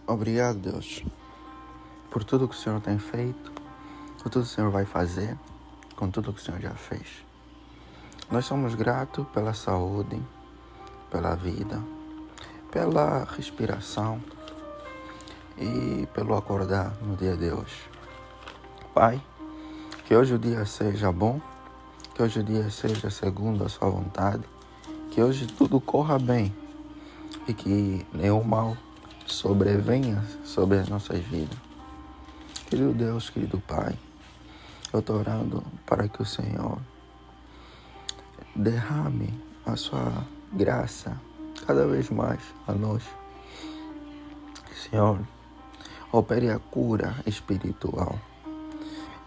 Obrigado, Deus, por tudo que o Senhor tem feito, por tudo que o Senhor vai fazer, com tudo que o Senhor já fez. Nós somos gratos pela saúde, pela vida, pela respiração e pelo acordar no dia de hoje. Pai, que hoje o dia seja bom, que hoje o dia seja segundo a sua vontade, que hoje tudo corra bem e que nenhum mal sobrevenha sobre as nossas vidas. Querido Deus, querido Pai, eu estou orando para que o Senhor derrame a sua graça cada vez mais a nós. Senhor, opere a cura espiritual.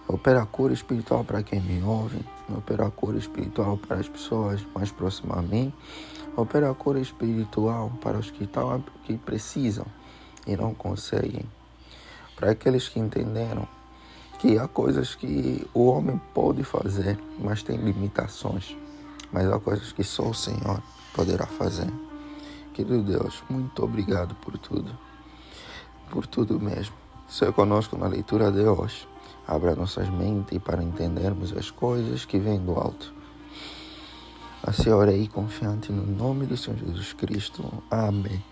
Opera a cura espiritual para quem me ouve. Opera a cura espiritual para as pessoas mais próximas a mim. Opera a cura espiritual para os que precisam e não conseguem. Para aqueles que entenderam que há coisas que o homem pode fazer, mas tem limitações. Mas há coisas que só o Senhor poderá fazer. Querido Deus, muito obrigado por tudo mesmo. Seja conosco na leitura de hoje. Abra nossas mentes para entendermos as coisas que vêm do alto. Assim orei confiante no nome do Senhor Jesus Cristo. Amém.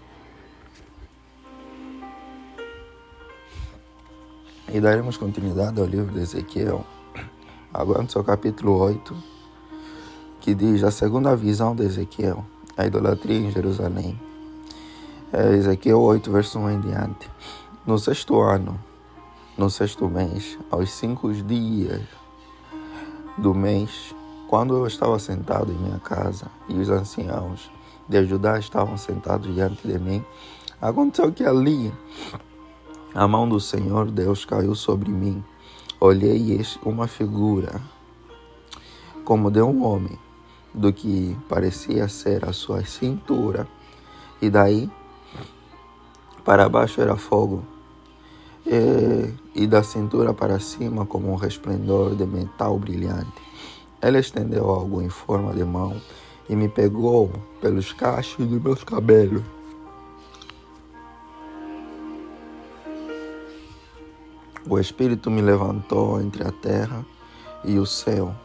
E daremos continuidade ao livro de Ezequiel, agora no seu capítulo 8, que diz a segunda visão de Ezequiel, a idolatria em Jerusalém. Ezequiel 8, verso 1 em diante. No sexto ano, no sexto mês, aos 5 dias do mês, quando eu estava sentado em minha casa e os anciãos de Judá estavam sentados diante de mim, aconteceu que ali a mão do Senhor Deus caiu sobre mim. Olhei e eis uma figura como de um homem, do que parecia ser a sua cintura, e daí para baixo era fogo, e da cintura para cima como um resplendor de metal brilhante. Ela estendeu algo em forma de mão e me pegou pelos cachos dos meus cabelos. O Espírito me levantou entre a terra e o céu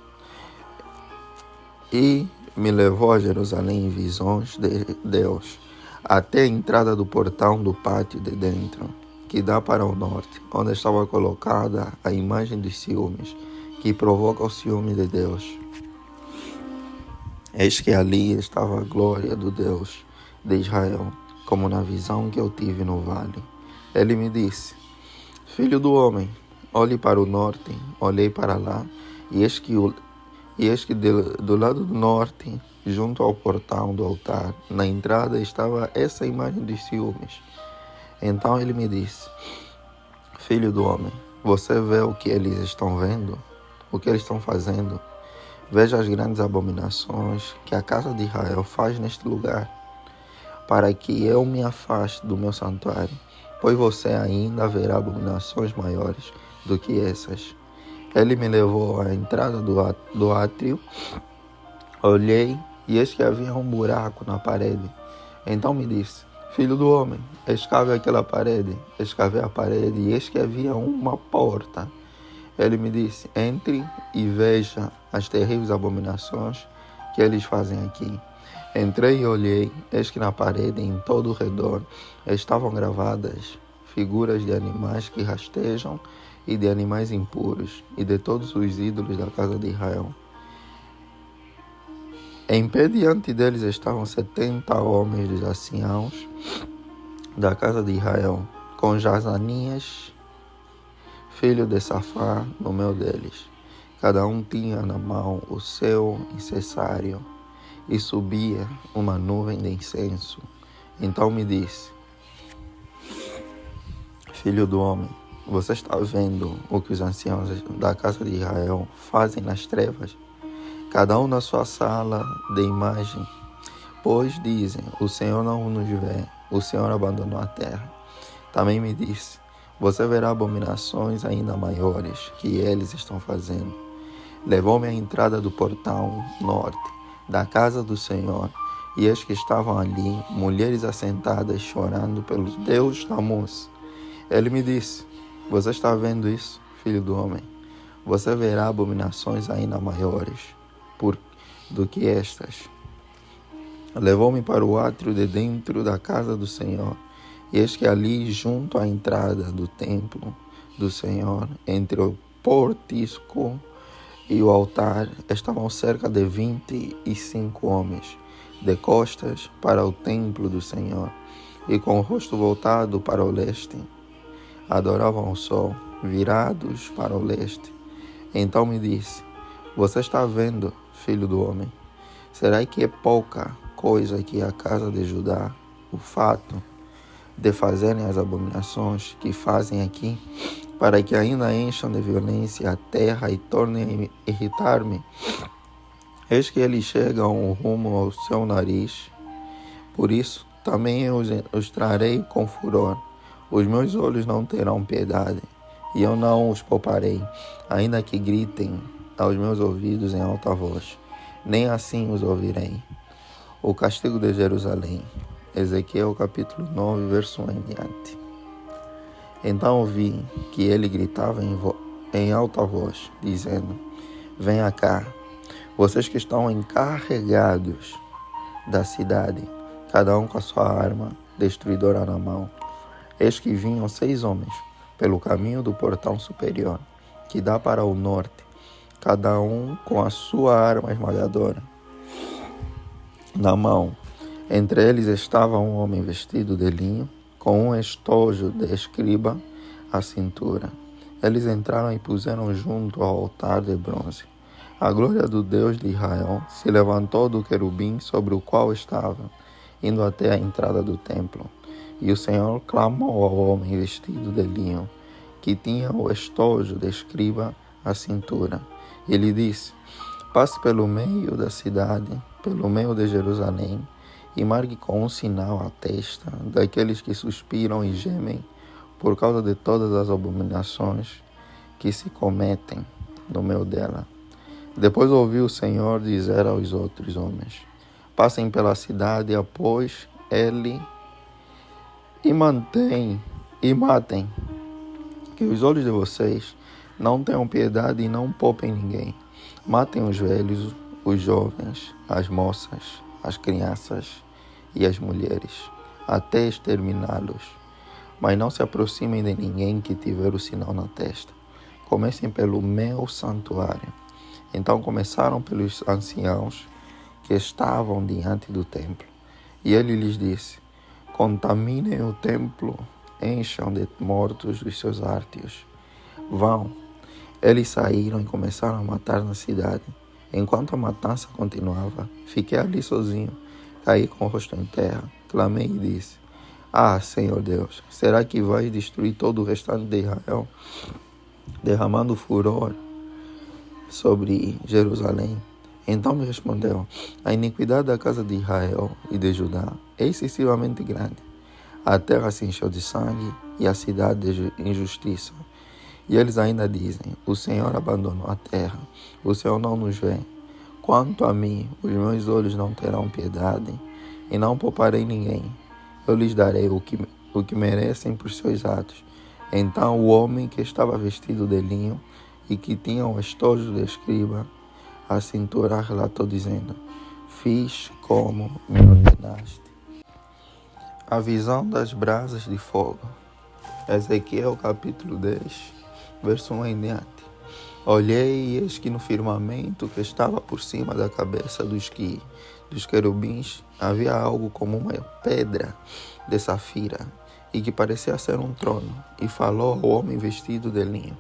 e me levou a Jerusalém em visões de Deus, até a entrada do portão do pátio de dentro, que dá para o norte, onde estava colocada a imagem dos ciúmes, que provoca o ciúme de Deus. Eis que ali estava a glória do Deus de Israel, como na visão que eu tive no vale. Ele me disse: Filho do homem, olhe para o norte. Olhei para lá, e eis que do lado do norte, junto ao portão do altar, na entrada estava essa imagem dos ciúmes. Então ele me disse: Filho do homem, você vê o que eles estão vendo? O que eles estão fazendo? Veja as grandes abominações que a casa de Israel faz neste lugar, para que eu me afaste do meu santuário, pois você ainda verá abominações maiores do que essas. Ele me levou à entrada do átrio. Olhei, e eis que havia um buraco na parede. Então me disse: Filho do homem, escave aquela parede. Escavei a parede, e eis que havia uma porta. Ele me disse: Entre e veja as terríveis abominações que eles fazem aqui. Entrei e olhei, eis que na parede, em todo o redor, estavam gravadas figuras de animais que rastejam e de animais impuros e de todos os ídolos da casa de Israel. Em pé diante deles estavam 70 homens dos anciãos da casa de Israel, com Jazanias, filho de Safá, no meio deles. Cada um tinha na mão o seu incensário, e subia uma nuvem de incenso. Então me disse: Filho do homem, você está vendo o que os anciãos da casa de Israel fazem nas trevas? Cada um na sua sala de imagem, pois dizem: o Senhor não nos vê, o Senhor abandonou a terra. Também me disse: você verá abominações ainda maiores que eles estão fazendo. Levou-me à entrada do portão norte da casa do Senhor, E eis que estavam ali mulheres assentadas chorando pelo deus Tammuz. Ele me disse: você está vendo isso, filho do homem? Você verá abominações ainda maiores do que estas. Levou-me para o átrio de dentro da casa do Senhor. E eis que ali, junto à entrada do templo do Senhor, entre o portisco e o altar, estavam cerca de 25 homens, de costas para o templo do Senhor, e com o rosto voltado para o leste. Adoravam o sol, virados para o leste. Então me disse: você está vendo, filho do homem? Será que é pouca coisa que a casa de Judá, o fato de fazerem as abominações que fazem aqui, para que ainda encham de violência a terra e tornem a irritar-me? Eis que eles chegam rumo ao seu nariz. Por isso também eu os trarei com furor. Os meus olhos não terão piedade, e eu não os pouparei, ainda que gritem aos meus ouvidos em alta voz. Nem assim os ouvirei. O castigo de Jerusalém. Ezequiel capítulo 9, verso 1 em diante. Então ouvi que ele gritava em alta voz, dizendo: venha cá, vocês que estão encarregados da cidade, cada um com a sua arma destruidora na mão. Eis que vinham 6 homens pelo caminho do portão superior, que dá para o norte, cada um com a sua arma esmagadora na mão. Entre eles estava um homem vestido de linho, com um estojo de escriba à cintura. Eles entraram e puseram junto ao altar de bronze. A glória do Deus de Israel se levantou do querubim sobre o qual estava, indo até a entrada do templo. E o Senhor clamou ao homem vestido de linho, que tinha o estojo de escriba à cintura. E lhe disse: passe pelo meio da cidade, pelo meio de Jerusalém, e marque com um sinal a testa daqueles que suspiram e gemem por causa de todas as abominações que se cometem no meio dela. Depois ouviu o Senhor dizer aos outros homens: passem pela cidade após ele e matem, que os olhos de vocês não tenham piedade e não poupem ninguém. Matem os velhos, os jovens, as moças, as crianças e as mulheres, até exterminá-los. Mas não se aproximem de ninguém que tiver o sinal na testa. Comecem pelo meu santuário. Então começaram pelos anciãos que estavam diante do templo. E ele lhes disse: contaminem o templo, encham de mortos os seus ártios. Vão. Eles saíram e começaram a matar na cidade. Enquanto a matança continuava, fiquei ali sozinho, caí com o rosto em terra, clamei e disse: ah, Senhor Deus, será que vais destruir todo o restante de Israel, derramando furor sobre Jerusalém? Então me respondeu: a iniquidade da casa de Israel e de Judá é excessivamente grande. A terra se encheu de sangue e a cidade de injustiça. E eles ainda dizem: o Senhor abandonou a terra, o Senhor não nos vê. Quanto a mim, os meus olhos não terão piedade, e não pouparei ninguém. Eu lhes darei o que merecem por seus atos. Então o homem que estava vestido de linho e que tinha um estojo de escriba à cintura relatou dizendo: fiz como me ordenaste. A visão das brasas de fogo. Ezequiel capítulo 10, verso 1 em diante. Olhei e eis que no firmamento que estava por cima da cabeça dos querubins havia algo como uma pedra de safira e que parecia ser um trono, e falou ao homem vestido de linho: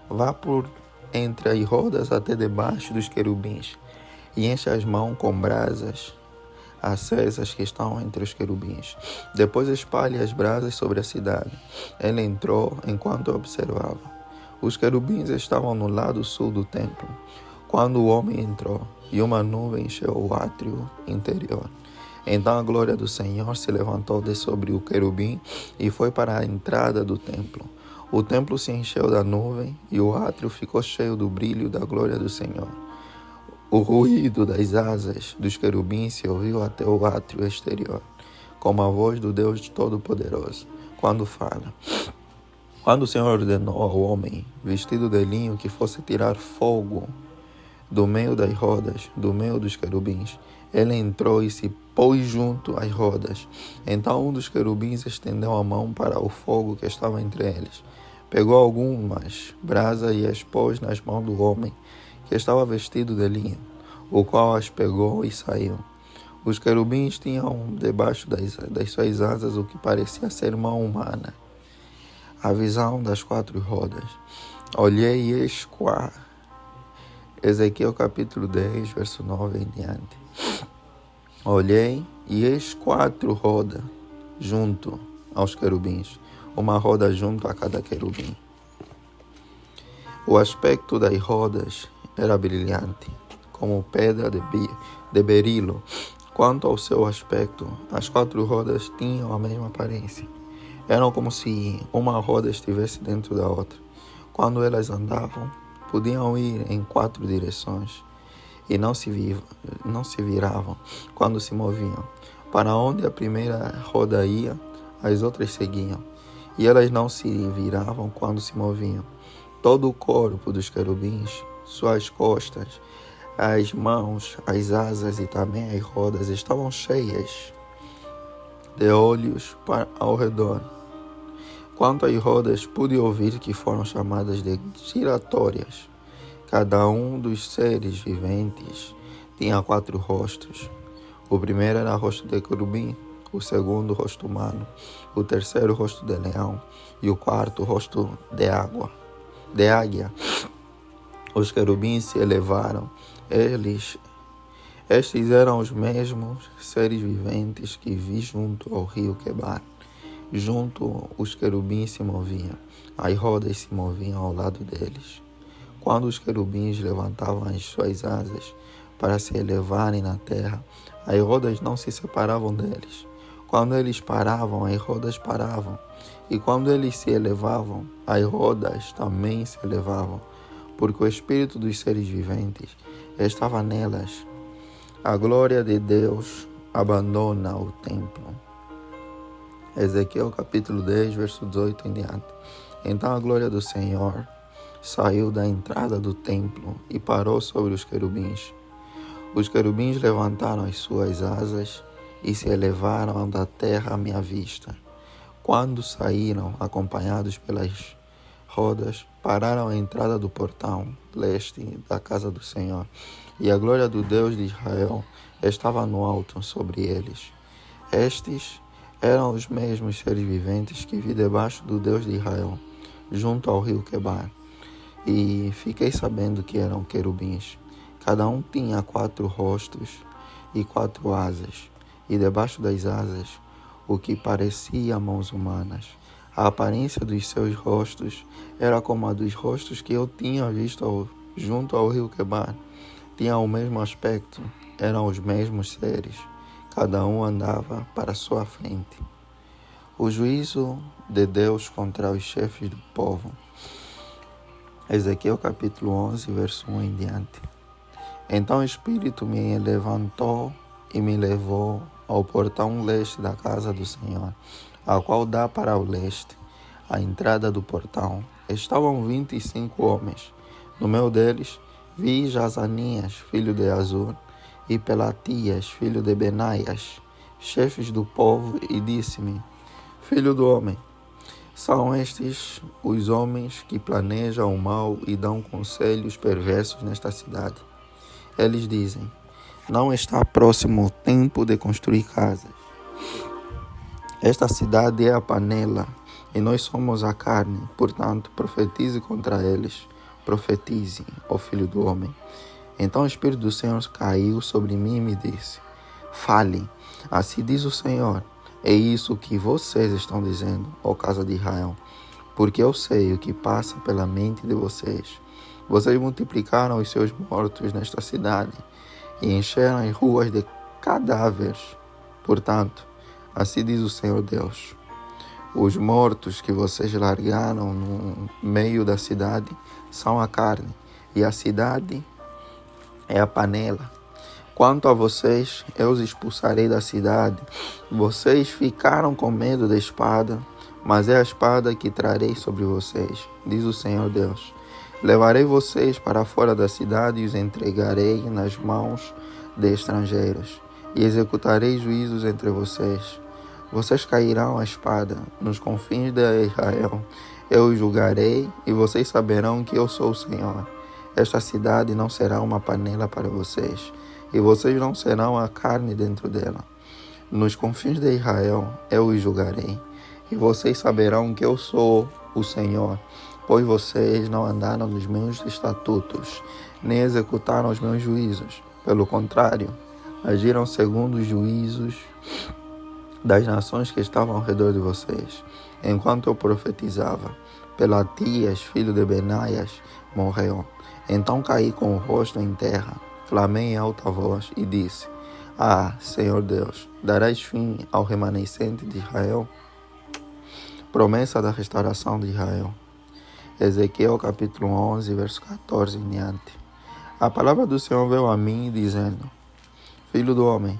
vá por entre as rodas até debaixo dos querubins e enche as mãos com brasas acesas que estão entre os querubins. Depois espalhe as brasas sobre a cidade. Ele entrou enquanto eu observava. Os querubins estavam no lado sul do templo, quando o homem entrou, e uma nuvem encheu o átrio interior. Então a glória do Senhor se levantou de sobre o querubim e foi para a entrada do templo. O templo se encheu da nuvem e o átrio ficou cheio do brilho da glória do Senhor. O ruído das asas dos querubins se ouviu até o átrio exterior, como a voz do Deus Todo-Poderoso, quando fala. Quando o Senhor ordenou ao homem, vestido de linho, que fosse tirar fogo do meio das rodas, do meio dos querubins, ele entrou e se pôs junto às rodas. Então um dos querubins estendeu a mão para o fogo que estava entre eles. Pegou algumas brasas e as pôs nas mãos do homem, que estava vestido de linho, o qual as pegou e saiu. Os querubins tinham debaixo das suas asas o que parecia ser mão humana. A visão das 4 rodas. Olhei e eis Ezequiel capítulo 10, verso 9 em diante. Olhei e eis 4 rodas junto aos querubins, uma roda junto a cada querubim. O aspecto das rodas era brilhante, como pedra de berilo. Quanto ao seu aspecto, as 4 rodas tinham a mesma aparência. Eram como se uma roda estivesse dentro da outra. Quando elas andavam, podiam ir em 4 direções e não se viravam quando se moviam. Para onde a primeira roda ia, as outras seguiam, e elas não se viravam quando se moviam. Todo o corpo dos querubins, suas costas, as mãos, as asas e também as rodas estavam cheias de olhos ao redor. Quanto às rodas, pude ouvir que foram chamadas de giratórias. Cada um dos seres viventes tinha 4 rostos. O primeiro era rosto de querubim, o segundo rosto humano, o terceiro rosto de leão e o quarto rosto de águia. Os querubins se elevaram. Estes eram os mesmos seres viventes que vi junto ao rio Quebar. Junto os querubins se moviam, as rodas se moviam ao lado deles. Quando os querubins levantavam as suas asas para se elevarem na terra, as rodas não se separavam deles. Quando eles paravam, as rodas paravam. E quando eles se elevavam, as rodas também se elevavam, porque o espírito dos seres viventes estava nelas. A glória de Deus abandona o templo. Ezequiel capítulo 10, verso 18 em diante. Então a glória do Senhor saiu da entrada do templo e parou sobre os querubins. Os querubins levantaram as suas asas e se elevaram da terra à minha vista. Quando saíram, acompanhados pelas rodas, pararam à entrada do portão leste da casa do Senhor, e a glória do Deus de Israel estava no alto sobre eles. Estes eram os mesmos seres viventes que vi debaixo do Deus de Israel, junto ao rio Quebar, e fiquei sabendo que eram querubins. Cada um tinha 4 rostos e 4 asas, e debaixo das asas o que parecia mãos humanas. A aparência dos seus rostos era como a dos rostos que eu tinha visto junto ao rio Quebar. Tinham o mesmo aspecto, eram os mesmos seres. Cada um andava para sua frente. O juízo de Deus contra os chefes do povo. Ezequiel capítulo 11, verso 1 em diante. Então o Espírito me levantou e me levou ao portão leste da casa do Senhor, a qual dá para o leste. À entrada do portão estavam 25 homens. No meio deles vi Jazanias, filho de Azur, e Pelatias, filho de Benaias, chefes do povo, e disse-me: Filho do homem, são estes os homens que planejam o mal e dão conselhos perversos nesta cidade. Eles dizem: não está próximo o tempo de construir casas. Esta cidade é a panela e nós somos a carne, portanto profetize contra eles. Profetize, ó filho do homem. Então o Espírito do Senhor caiu sobre mim e me disse: fale, assim diz o Senhor, é isso que vocês estão dizendo, ó casa de Israel, porque eu sei o que passa pela mente de vocês. Vocês multiplicaram os seus mortos nesta cidade e encheram as ruas de cadáveres. Portanto, assim diz o Senhor Deus: os mortos que vocês largaram no meio da cidade são a carne, e a cidade é a panela. Quanto a vocês, eu os expulsarei da cidade. Vocês ficaram com medo da espada, mas é a espada que trarei sobre vocês, diz o Senhor Deus. Levarei vocês para fora da cidade e os entregarei nas mãos de estrangeiros, e executarei juízos entre vocês. Vocês cairão à espada nos confins de Israel. Eu os julgarei, e vocês saberão que eu sou o Senhor. Esta cidade não será uma panela para vocês, e vocês não serão a carne dentro dela. Nos confins de Israel eu os julgarei, e vocês saberão que eu sou o Senhor, pois vocês não andaram nos meus estatutos, nem executaram os meus juízos. Pelo contrário, agiram segundo os juízos das nações que estavam ao redor de vocês. Enquanto eu profetizava, Pelatias, filho de Benaias, morreu. Então caí com o rosto em terra, clamei em alta voz e disse: Ah, Senhor Deus, darás fim ao remanescente de Israel? Promessa da restauração de Israel. Ezequiel capítulo 11, verso 14 em diante. A palavra do Senhor veio a mim dizendo: Filho do homem,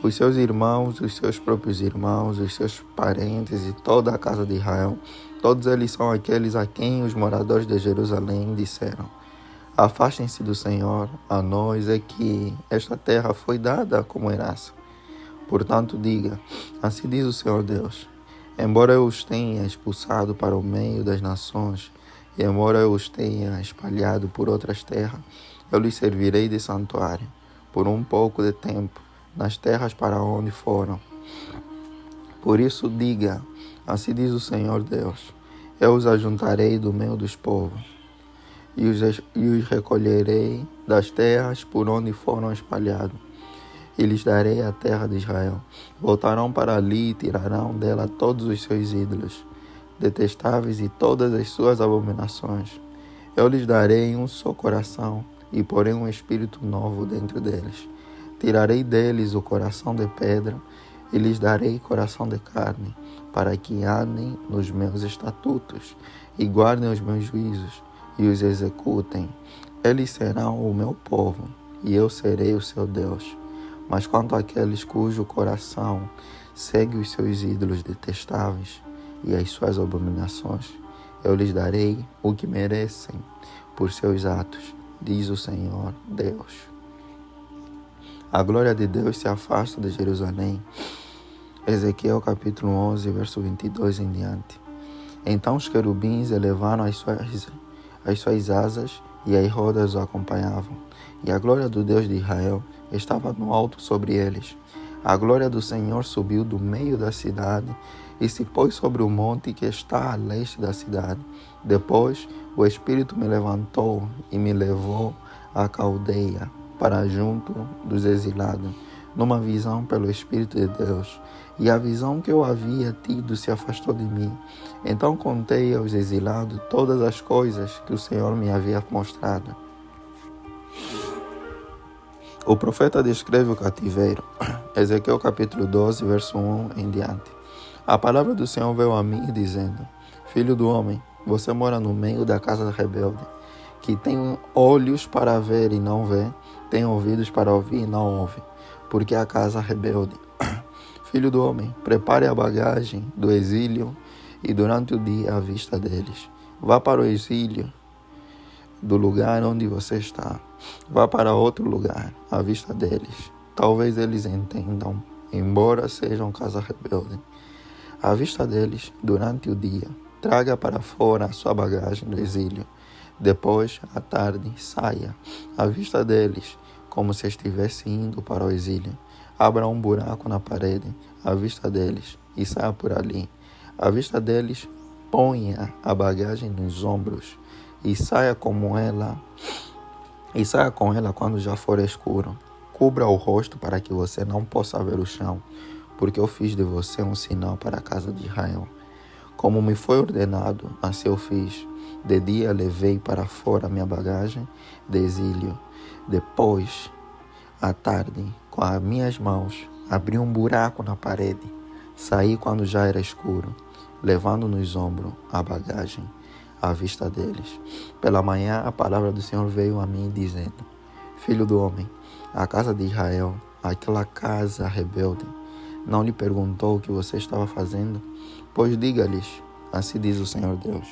os seus irmãos, os seus próprios irmãos, os seus parentes e toda a casa de Israel, todos eles são aqueles a quem os moradores de Jerusalém disseram: Afastem-se do Senhor, a nós é que esta terra foi dada como herança. Portanto diga, assim diz o Senhor Deus: Embora eu os tenha expulsado para o meio das nações, e embora eu os tenha espalhado por outras terras, eu lhes servirei de santuário, por um pouco de tempo, nas terras para onde foram. Por isso diga, assim diz o Senhor Deus: Eu os ajuntarei do meio dos povos, e os recolherei das terras por onde foram espalhados, e lhes darei a terra de Israel. Voltarão para ali e tirarão dela todos os seus ídolos detestáveis e todas as suas abominações. Eu lhes darei um só coração e porei um espírito novo dentro deles. Tirarei deles o coração de pedra e lhes darei coração de carne, para que andem nos meus estatutos e guardem os meus juízos e os executem. Eles serão o meu povo e eu serei o seu Deus. Mas quanto àqueles cujo coração segue os seus ídolos detestáveis e as suas abominações, eu lhes darei o que merecem por seus atos, diz o Senhor Deus. A glória de Deus se afasta de Jerusalém. Ezequiel capítulo 11, verso 22 em diante. Então os querubins elevaram as suas asas e as rodas o acompanhavam, e a glória do Deus de Israel estava no alto sobre eles. A glória do Senhor subiu do meio da cidade e se pôs sobre o monte que está a leste da cidade. Depois o Espírito me levantou e me levou à Caldeia, para junto dos exilados, numa visão pelo Espírito de Deus. E a visão que eu havia tido se afastou de mim. Então contei aos exilados todas as coisas que o Senhor me havia mostrado. O profeta descreve o cativeiro. Ezequiel capítulo 12, verso 1 em diante. A palavra do Senhor veio a mim dizendo: Filho do homem, você mora no meio da casa rebelde, que tem olhos para ver e não vê, tem ouvidos para ouvir e não ouve, porque é a casa rebelde. Filho do homem, prepare a bagagem do exílio e durante o dia à vista deles. Vá para o exílio do lugar onde você está. Vá para outro lugar à vista deles. Talvez eles entendam, embora sejam casa rebelde. À vista deles, durante o dia, traga para fora a sua bagagem do exílio. Depois, à tarde, saia à vista deles, como se estivesse indo para o exílio. Abra um buraco na parede à vista deles e saia por ali. À vista deles, ponha a bagagem nos ombros e saia com ela quando já for escuro. Cubra o rosto para que você não possa ver o chão, porque eu fiz de você um sinal para a casa de Israel. Como me foi ordenado, assim eu fiz. De dia levei para fora minha bagagem de exílio. Depois, à tarde, com as minhas mãos, abri um buraco na parede. Saí quando já era escuro, levando nos ombros a bagagem à vista deles. Pela manhã, a palavra do Senhor veio a mim dizendo: Filho do homem, a casa de Israel, aquela casa rebelde, não lhe perguntou o que você estava fazendo? Pois diga-lhes, assim diz o Senhor Deus.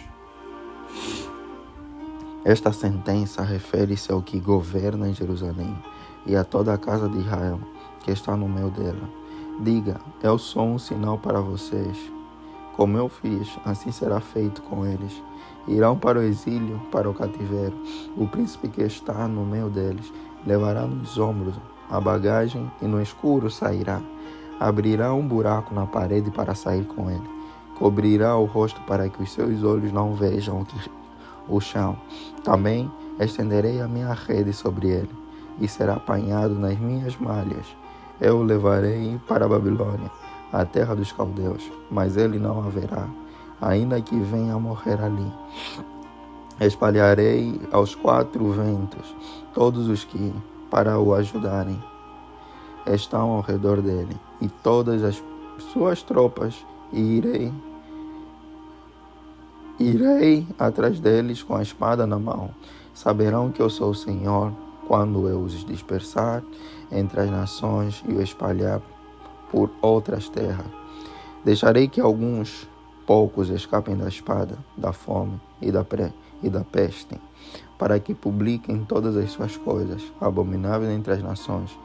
Esta sentença refere-se ao que governa em Jerusalém e a toda a casa de Israel, que está no meio dela. Diga, eu sou um sinal para vocês. Como eu fiz, assim será feito com eles. Irão para o exílio, para o cativeiro. O príncipe que está no meio deles levará nos ombros a bagagem e no escuro sairá. Abrirá um buraco na parede para sair com ele. Cobrirá o rosto para que os seus olhos não vejam o chão. Também estenderei a minha rede sobre ele e será apanhado nas minhas malhas. Eu o levarei para a Babilônia, a terra dos caldeus, mas ele não haverá, ainda que venha a morrer ali. Espalharei aos quatro ventos todos os que, para o ajudarem, estão ao redor dele, e todas as suas tropas, e irei atrás deles com a espada na mão. Saberão que eu sou o Senhor, quando eu os dispersar entre as nações e os espalhar por outras terras. Deixarei que alguns poucos escapem da espada, da fome e da peste, para que publiquem todas as suas coisas abomináveis entre as nações,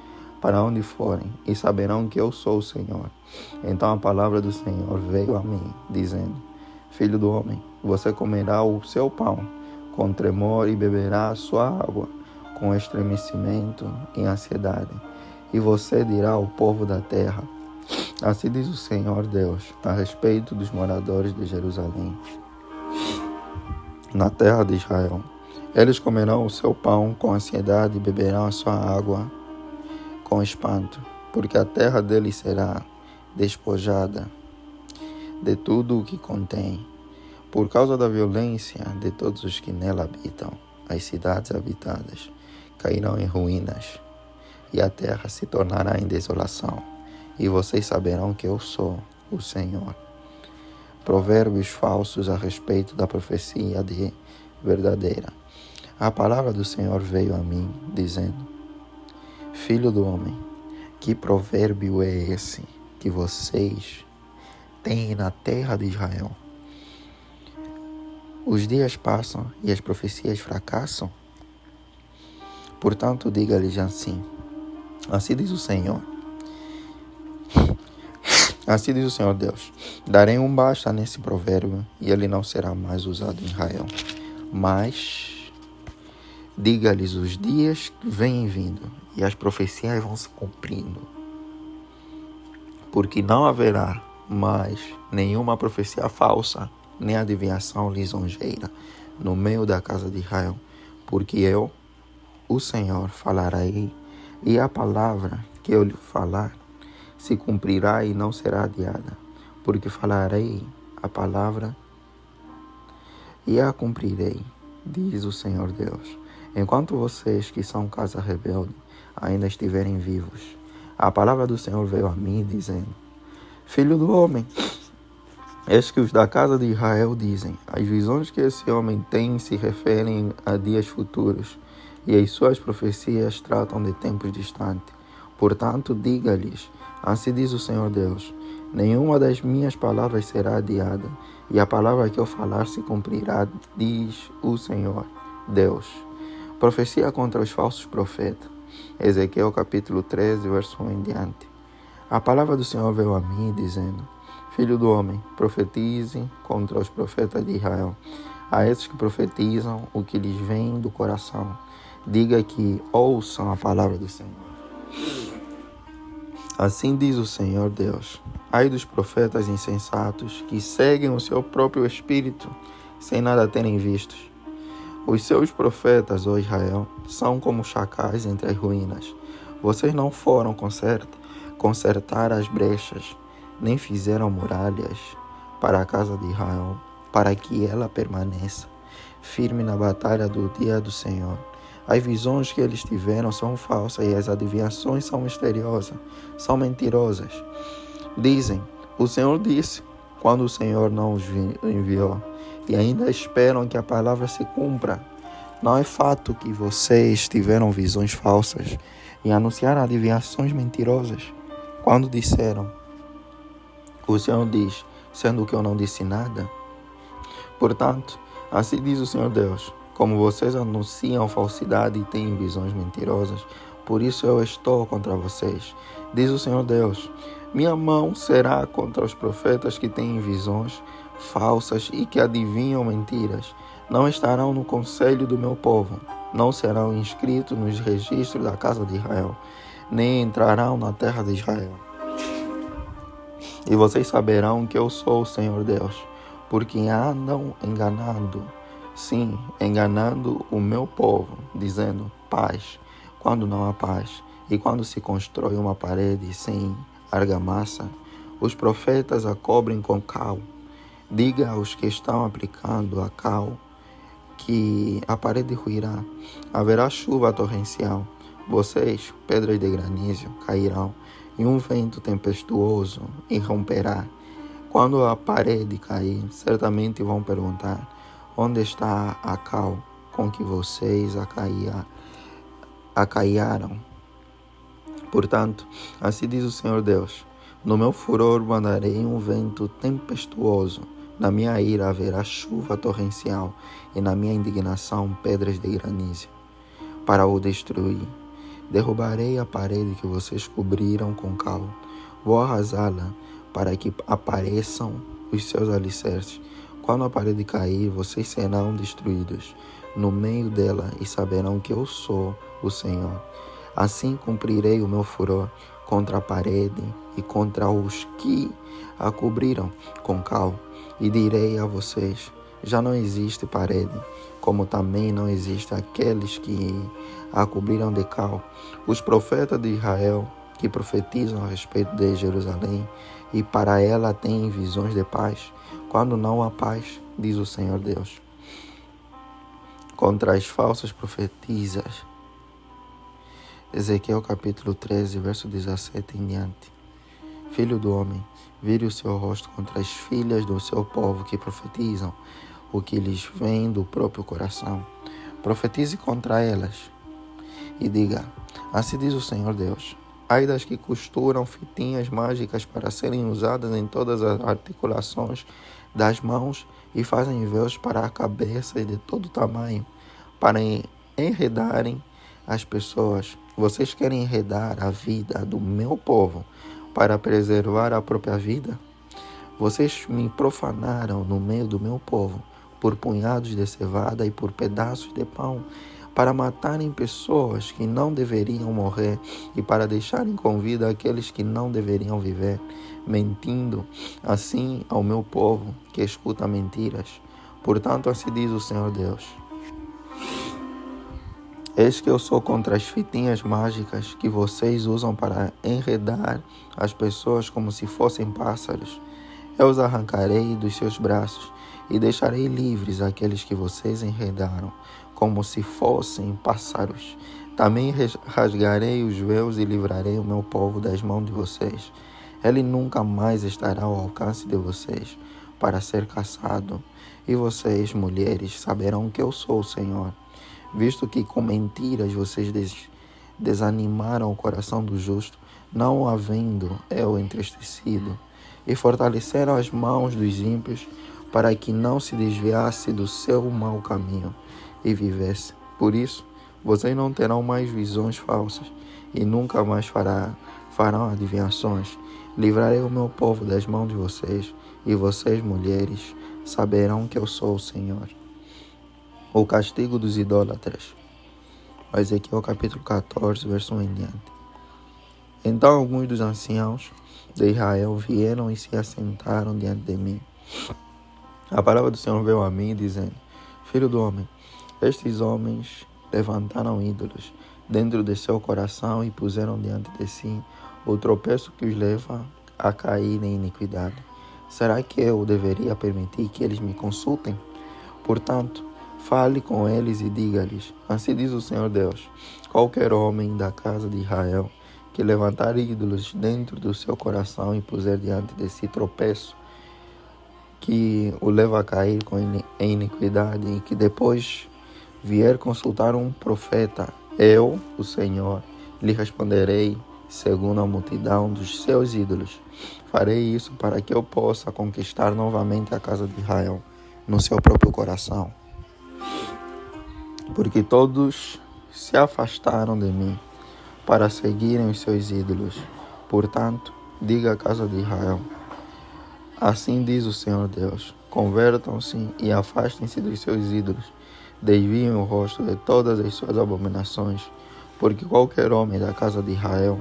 para onde forem, e saberão que eu sou o Senhor. Então a palavra do Senhor veio a mim, dizendo: Filho do homem, você comerá o seu pão com tremor e beberá a sua água com estremecimento e ansiedade. E você dirá ao povo da terra: assim diz o Senhor Deus a respeito dos moradores de Jerusalém, na terra de Israel. Eles comerão o seu pão com ansiedade e beberão a sua água com espanto, porque a terra deles será despojada de tudo o que contém, por causa da violência de todos os que nela habitam. As cidades habitadas cairão em ruínas, e a terra se tornará em desolação, e vocês saberão que eu sou o Senhor. Provérbios falsos a respeito da profecia verdadeira. A palavra do Senhor veio a mim, dizendo: Filho do homem, que provérbio é esse que vocês têm na terra de Israel? Os dias passam e as profecias fracassam? Portanto, diga-lhes assim diz o Senhor. Assim diz o Senhor Deus: darei um basta nesse provérbio, e ele não será mais usado em Israel. Mas diga-lhes, os dias vêm vindo, e as profecias vão se cumprindo, porque não haverá mais nenhuma profecia falsa, nem adivinhação lisonjeira no meio da casa de Israel, porque eu, o Senhor, falarei, e a palavra que eu lhe falar se cumprirá e não será adiada, porque falarei a palavra e a cumprirei, diz o Senhor Deus. Enquanto vocês, que são casa rebelde, ainda estiverem vivos, a palavra do Senhor veio a mim, dizendo: Filho do homem, eis que os da casa de Israel dizem: as visões que esse homem tem se referem a dias futuros, e as suas profecias tratam de tempos distantes. Portanto, diga-lhes: assim diz o Senhor Deus: nenhuma das minhas palavras será adiada, e a palavra que eu falar se cumprirá, diz o Senhor Deus. Profecia contra os falsos profetas. Ezequiel capítulo 13, verso 1 em diante. A palavra do Senhor veio a mim, dizendo: Filho do homem, profetize contra os profetas de Israel, a esses que profetizam o que lhes vem do coração. Diga que ouçam a palavra do Senhor. Assim diz o Senhor Deus: ai dos profetas insensatos que seguem o seu próprio espírito sem nada terem visto. Os seus profetas, ó Israel, são como chacais entre as ruínas. Vocês não foram consertar as brechas, nem fizeram muralhas para a casa de Israel, para que ela permaneça firme na batalha do dia do Senhor. As visões que eles tiveram são falsas e as adivinhações são misteriosas, são mentirosas. Dizem: o Senhor disse, quando o Senhor não os enviou, e ainda esperam que a palavra se cumpra. Não é fato que vocês tiveram visões falsas e anunciaram adivinhações mentirosas quando disseram: o Senhor diz, sendo que eu não disse nada? Portanto, assim diz o Senhor Deus: como vocês anunciam falsidade e têm visões mentirosas, por isso eu estou contra vocês. Diz o Senhor Deus: minha mão será contra os profetas que têm visões falsas e que adivinham mentiras. Não estarão no conselho do meu povo, não serão inscritos nos registros da casa de Israel, nem entrarão na terra de Israel. E vocês saberão que eu sou o Senhor Deus, porque andam enganando, sim, enganando o meu povo, dizendo paz, quando não há paz, e quando se constrói uma parede sem argamassa, os profetas a cobrem com cal. Diga aos que estão aplicando a cal que a parede ruirá, haverá chuva torrencial, vocês, pedras de granizo, cairão, e um vento tempestuoso irromperá. Quando a parede cair, certamente vão perguntar: onde está a cal com que vocês acaiaram? Portanto, assim diz o Senhor Deus: no meu furor mandarei um vento tempestuoso, na minha ira haverá chuva torrencial, e na minha indignação pedras de granizo, para o destruir. Derrubarei a parede que vocês cobriram com cal. Vou arrasá-la para que apareçam os seus alicerces. Quando a parede cair, vocês serão destruídos no meio dela e saberão que eu sou o Senhor. Assim cumprirei o meu furor contra a parede e contra os que a cobriram com cal. E direi a vocês: já não existe parede, como também não existe aqueles que a cobriram de cal. Os profetas de Israel que profetizam a respeito de Jerusalém e para ela têm visões de paz, quando não há paz, diz o Senhor Deus. Contra as falsas profetizas. Ezequiel capítulo 13, verso 17 em diante. Filho do homem, vire o seu rosto contra as filhas do seu povo que profetizam o que lhes vem do próprio coração. Profetize contra elas e diga: assim diz o Senhor Deus: ai das que costuram fitinhas mágicas para serem usadas em todas as articulações das mãos e fazem véus para a cabeça de todo tamanho, para enredarem as pessoas. Vocês querem enredar a vida do meu povo para preservar a própria vida? Vocês me profanaram no meio do meu povo por punhados de cevada e por pedaços de pão, para matarem pessoas que não deveriam morrer e para deixarem com vida aqueles que não deveriam viver, mentindo assim ao meu povo que escuta mentiras. Portanto, assim diz o Senhor Deus: eis que eu sou contra as fitinhas mágicas que vocês usam para enredar as pessoas como se fossem pássaros. Eu os arrancarei dos seus braços e deixarei livres aqueles que vocês enredaram, como se fossem pássaros. Também rasgarei os véus e livrarei o meu povo das mãos de vocês. Ele nunca mais estará ao alcance de vocês para ser caçado. E vocês, mulheres, saberão que eu sou o Senhor. Visto que com mentiras vocês desanimaram o coração do justo, não havendo eu entristecido, e fortaleceram as mãos dos ímpios, para que não se desviasse do seu mau caminho e vivesse. Por isso, vocês não terão mais visões falsas e nunca mais farão adivinhações. Livrarei o meu povo das mãos de vocês, e vocês, mulheres, saberão que eu sou o Senhor. O castigo dos idólatras. Ezequiel capítulo 14, verso 1 em diante. Então alguns dos anciãos de Israel vieram e se assentaram diante de mim. A palavra do Senhor veio a mim, dizendo: filho do homem, estes homens levantaram ídolos dentro de seu coração e puseram diante de si o tropeço que os leva a cair em iniquidade. Será que eu deveria permitir que eles me consultem? Portanto, fale com eles e diga-lhes: assim diz o Senhor Deus: qualquer homem da casa de Israel que levantar ídolos dentro do seu coração e puser diante de si tropeço que o leva a cair em iniquidade e que depois vier consultar um profeta, eu, o Senhor, lhe responderei segundo a multidão dos seus ídolos. Farei isso para que eu possa conquistar novamente a casa de Israel no seu próprio coração. Porque todos se afastaram de mim para seguirem os seus ídolos. Portanto, diga à casa de Israel: assim diz o Senhor Deus: convertam-se e afastem-se dos seus ídolos. Desviem o rosto de todas as suas abominações, porque qualquer homem da casa de Israel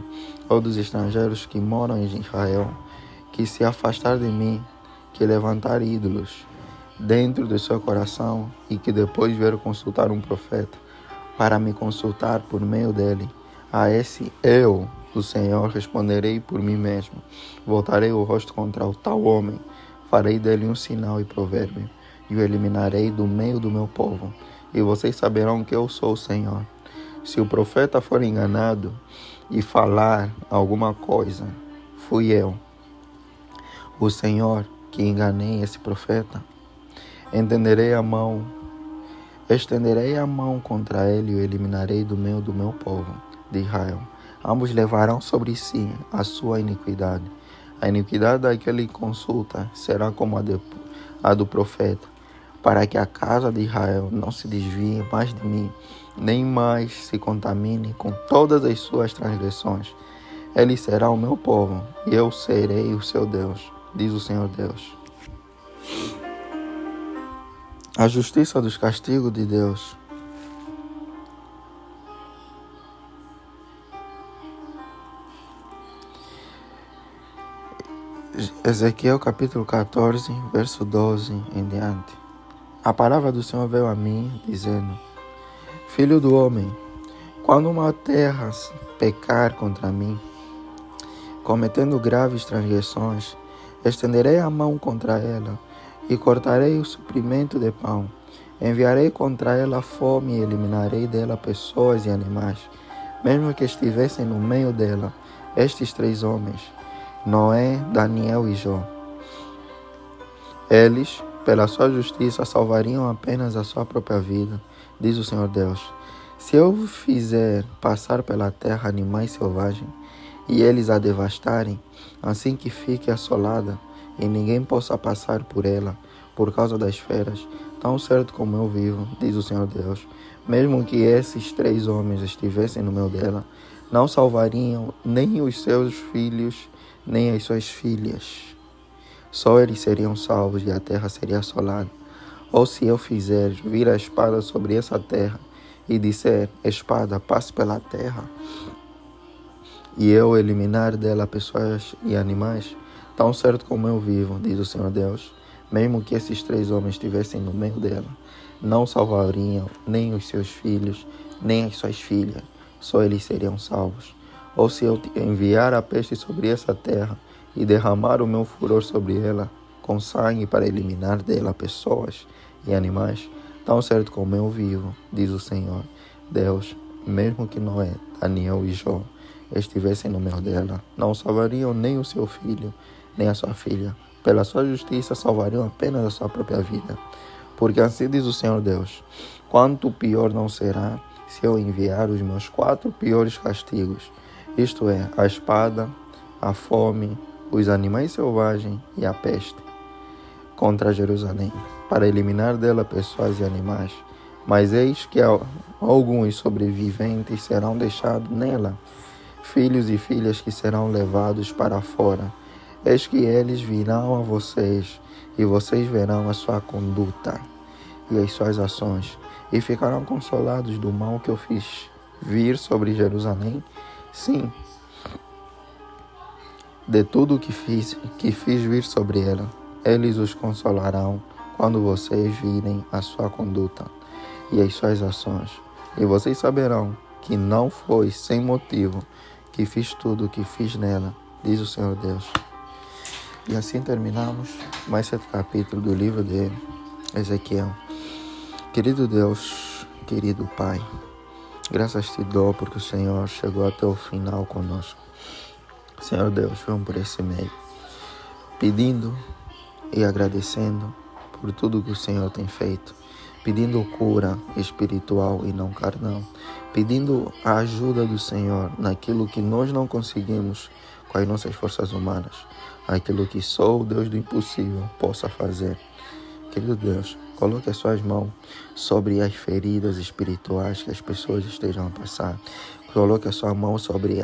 ou dos estrangeiros que moram em Israel, que se afastar de mim, que levantar ídolos dentro do seu coração e que depois vier consultar um profeta para me consultar por meio dele, a esse eu, o Senhor, responderei por mim mesmo. Voltarei o rosto contra o tal homem, farei dele um sinal e provérbio, e o eliminarei do meio do meu povo, e vocês saberão que eu sou o Senhor. Se o profeta for enganado e falar alguma coisa, fui eu, o Senhor, que enganei esse profeta. Estenderei a mão contra ele e o eliminarei do meio do meu povo de Israel. Ambos levarão sobre si a sua iniquidade. A iniquidade daquele que consulta será como a do profeta, para que a casa de Israel não se desvie mais de mim, nem mais se contamine com todas as suas transgressões. Ele será o meu povo, e eu serei o seu Deus, diz o Senhor Deus. A justiça dos castigos de Deus. Ezequiel capítulo 14, verso 12 em diante. A palavra do Senhor veio a mim, dizendo: Filho do homem, quando uma terra pecar contra mim, cometendo graves transgressões, estenderei a mão contra ela e cortarei o suprimento de pão. Enviarei contra ela fome e eliminarei dela pessoas e animais, mesmo que estivessem no meio dela estes 3 homens, Noé, Daniel e Jó. Eles, pela sua justiça, salvariam apenas a sua própria vida, diz o Senhor Deus. Se eu fizer passar pela terra animais selvagens, e eles a devastarem, assim que fique assolada, e ninguém possa passar por ela, por causa das feras, tão certo como eu vivo, diz o Senhor Deus, mesmo que esses 3 homens estivessem no meio dela, não salvariam nem os seus filhos, nem as suas filhas. Só eles seriam salvos e a terra seria assolada. Ou se eu fizer vir a espada sobre essa terra, e disser: espada, passe pela terra, e eu eliminar dela pessoas e animais, tão certo como eu vivo, diz o Senhor Deus, mesmo que esses 3 homens estivessem no meio dela, não salvariam nem os seus filhos, nem as suas filhas, só eles seriam salvos. Ou se eu enviar a peste sobre essa terra e derramar o meu furor sobre ela, com sangue para eliminar dela pessoas e animais, tão certo como eu vivo, diz o Senhor Deus, mesmo que Noé, Daniel e Jó estivessem no meio dela, não salvariam nem o seu filho, nem a sua filha. Pela sua justiça salvariam apenas a sua própria vida. Porque assim diz o Senhor Deus: quanto pior não será se eu enviar os meus 4 piores castigos, isto é, a espada, a fome, os animais selvagens e a peste, contra Jerusalém, para eliminar dela pessoas e animais. Mas eis que alguns sobreviventes serão deixados nela, filhos e filhas que serão levados para fora. Eis que eles virão a vocês, e vocês verão a sua conduta e as suas ações, e ficarão consolados do mal que eu fiz vir sobre Jerusalém. Sim, de tudo que fiz vir sobre ela, eles os consolarão quando vocês virem a sua conduta e as suas ações. E vocês saberão que não foi sem motivo que fiz tudo o que fiz nela, diz o Senhor Deus. E assim terminamos mais 7 capítulos do livro de Ezequiel. Querido Deus, querido Pai, graças te dou porque o Senhor chegou até o final conosco. Senhor Deus, vamos por esse meio, pedindo e agradecendo por tudo que o Senhor tem feito. pedindo cura espiritual e não carnal, pedindo a ajuda do Senhor naquilo que nós não conseguimos com as nossas forças humanas, aquilo que só o Deus do impossível possa fazer. Querido Deus, coloque as suas mãos sobre as feridas espirituais que as pessoas estejam a passar. Coloque a sua mão sobre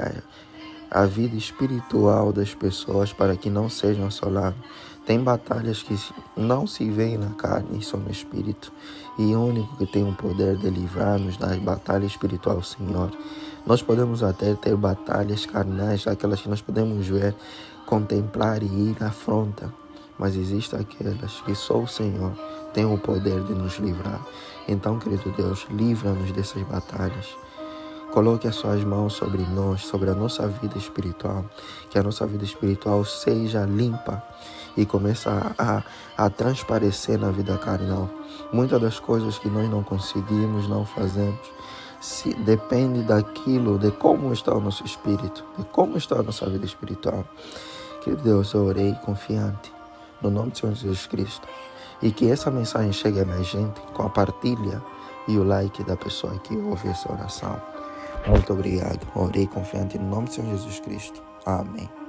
a vida espiritual das pessoas para que não sejam assoladas. Tem batalhas que não se veem na carne, são no espírito. E o único que tem o poder de livrar-nos das batalhas espirituais é o Senhor. Nós podemos até ter batalhas carnais, aquelas que nós podemos ver, contemplar e ir à afronta. Mas existem aquelas que só o Senhor tem o poder de nos livrar. Então, querido Deus, livra-nos dessas batalhas. Coloque as suas mãos sobre nós, sobre a nossa vida espiritual. Que a nossa vida espiritual seja limpa e comece a transparecer na vida carnal. Muitas das coisas que nós não conseguimos, não fazemos, depende daquilo, de como está o nosso espírito, de como está a nossa vida espiritual. Querido Deus, eu orei confiante no nome do Senhor Jesus Cristo. E que essa mensagem chegue a mais gente com a partilha e o like da pessoa que ouve essa oração. Muito obrigado. Orei confiante no nome do Senhor Jesus Cristo. Amém.